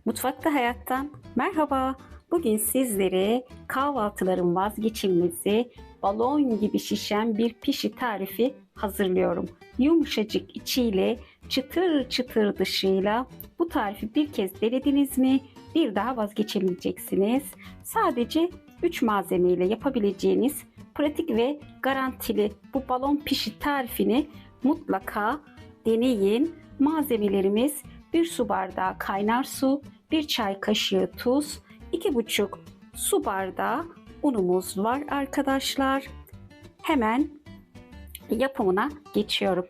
Mutfakta Hayattan merhaba. Bugün sizlere kahvaltıların vazgeçilmezi balon gibi şişen bir pişi tarifi hazırlıyorum. Yumuşacık içiyle, çıtır çıtır dışıyla bu tarifi bir kez denediniz mi? Bir daha vazgeçemeyeceksiniz. Sadece 3 malzemeyle yapabileceğiniz pratik ve garantili bu balon pişi tarifini mutlaka deneyin. Malzemelerimiz 1 su bardağı kaynar su, 1 çay kaşığı tuz, 2,5 su bardağı unumuz var arkadaşlar. Hemen yapımına geçiyorum.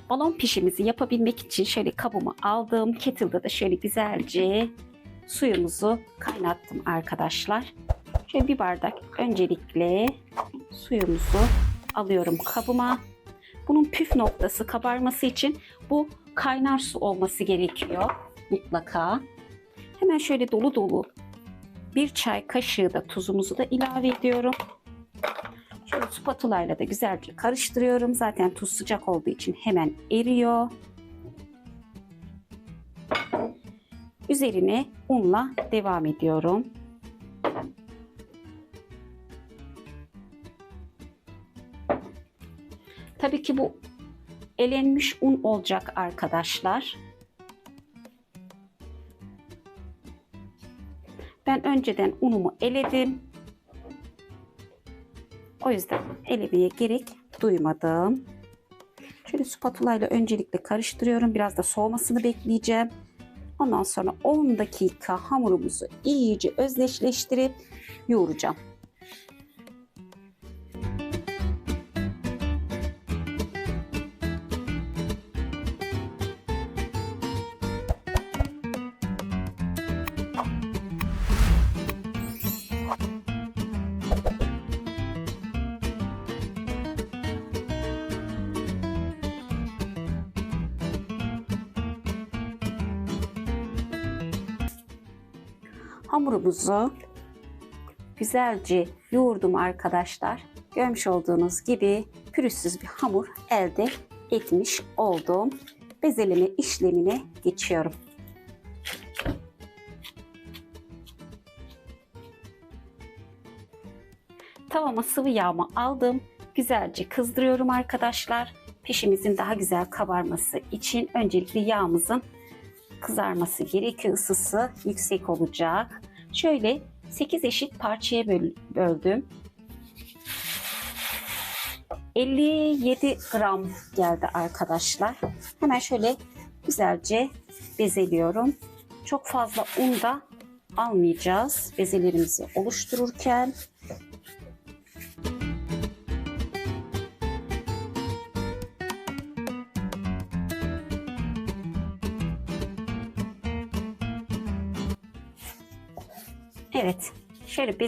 Balon pişimizi yapabilmek için şöyle kabımı aldım. Kettle'da da şöyle güzelce suyumuzu kaynattım arkadaşlar. Şöyle bir bardak öncelikle suyumuzu alıyorum kabıma. Bunun püf noktası kabarması için bu kaynar su olması gerekiyor mutlaka. Hemen şöyle dolu dolu 1 çay kaşığı da tuzumuzu da ilave ediyorum. Şöyle spatula ile de güzelce karıştırıyorum. Zaten tuz sıcak olduğu için hemen eriyor. Üzerine unla devam ediyorum. Tabii ki bu elenmiş un olacak arkadaşlar. Ben önceden unumu eledim. O yüzden elemeye gerek duymadım. Şöyle spatula ile öncelikle karıştırıyorum. Biraz da soğumasını bekleyeceğim. Ondan sonra 10 dakika hamurumuzu iyice özdeşleştirip yoğuracağım. Hamurumuzu güzelce yoğurdum arkadaşlar. Görmüş olduğunuz gibi pürüzsüz bir hamur elde etmiş oldum. Bezeleme işlemine geçiyorum. Tavama sıvı yağımı aldım. Güzelce kızdırıyorum arkadaşlar. Pişimizin daha güzel kabarması için öncelikle yağımızın kızarması gerekiyor. Isısı yüksek olacak. Şöyle 8 eşit parçaya böldüm. 57 gram geldi arkadaşlar. Hemen şöyle güzelce bezeliyorum. Çok fazla un da almayacağız bezelerimizi oluştururken. Evet, şöyle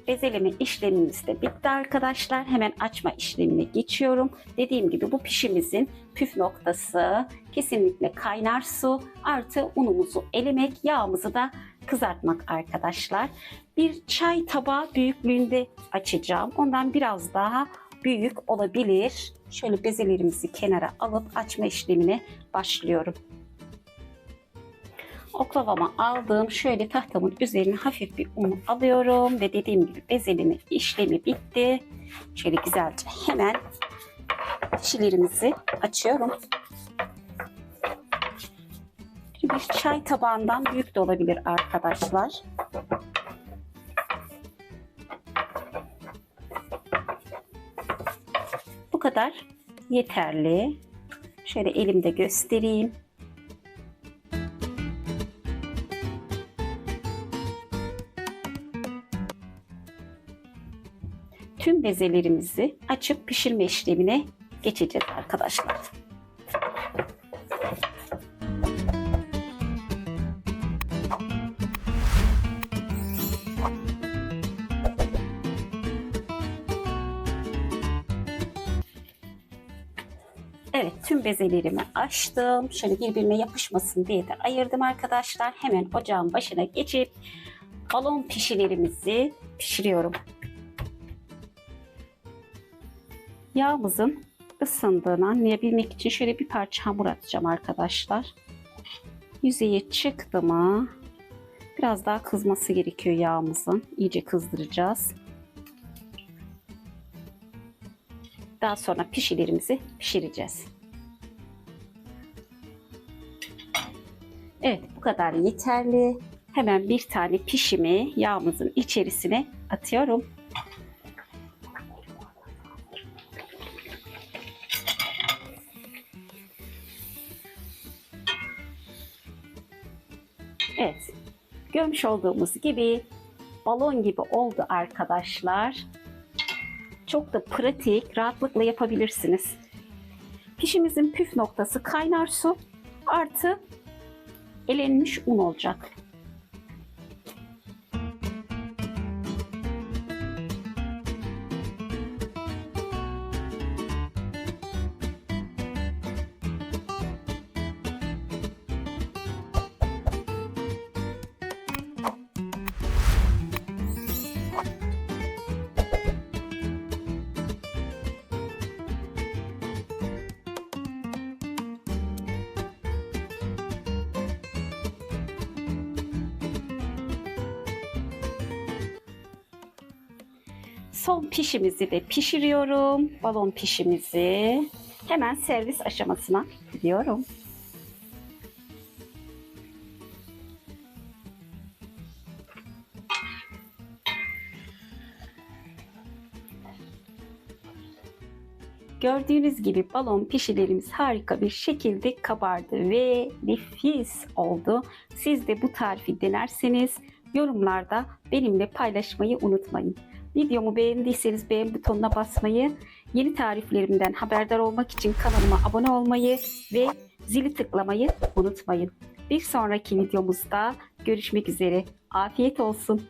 bezeleme işlemimiz de bitti arkadaşlar. Hemen açma işlemine geçiyorum. Dediğim gibi bu pişimizin püf noktası kesinlikle kaynar su artı unumuzu elemek, yağımızı da kızartmak arkadaşlar. Bir çay tabağı büyüklüğünde açacağım. Ondan biraz daha büyük olabilir. Şöyle bezelerimizi kenara alıp açma işlemine başlıyorum. Oklavama aldığım şöyle tahtamın üzerine hafif bir un alıyorum ve dediğim gibi bezeleme işlemi bitti. Şöyle güzelce hemen pişilerimizi açıyorum. Bir çay tabağından büyük de olabilir arkadaşlar. Bu kadar yeterli. Şöyle elimde göstereyim. Tüm bezelerimizi açıp pişirme işlemine geçeceğiz arkadaşlar. Evet, tüm bezelerimi açtım. Şöyle birbirine yapışmasın diye de ayırdım arkadaşlar. Hemen ocağın başına geçip balon pişilerimizi pişiriyorum. Yağımızın ısındığını anlayabilmek için şöyle bir parça hamur atacağım arkadaşlar. Yüzeye çıktı mı biraz daha kızması gerekiyor yağımızın. İyice kızdıracağız. Daha sonra pişilerimizi pişireceğiz. Evet, bu kadar yeterli. Hemen bir tane pişimi yağımızın içerisine atıyorum. Evet, görmüş olduğumuz gibi balon gibi oldu arkadaşlar. Çok da pratik, rahatlıkla yapabilirsiniz. Pişimizin püf noktası kaynar su artı elenmiş un olacak. Son pişimizi de pişiriyorum. Balon pişimizi. Hemen servis aşamasına gidiyorum. Gördüğünüz gibi balon pişilerimiz harika bir şekilde kabardı ve nefis oldu. Siz de bu tarifi denerseniz yorumlarda benimle paylaşmayı unutmayın. Videomu beğendiyseniz beğen butonuna basmayı, yeni tariflerimden haberdar olmak için kanalıma abone olmayı ve zili tıklamayı unutmayın. Bir sonraki videomuzda görüşmek üzere. Afiyet olsun.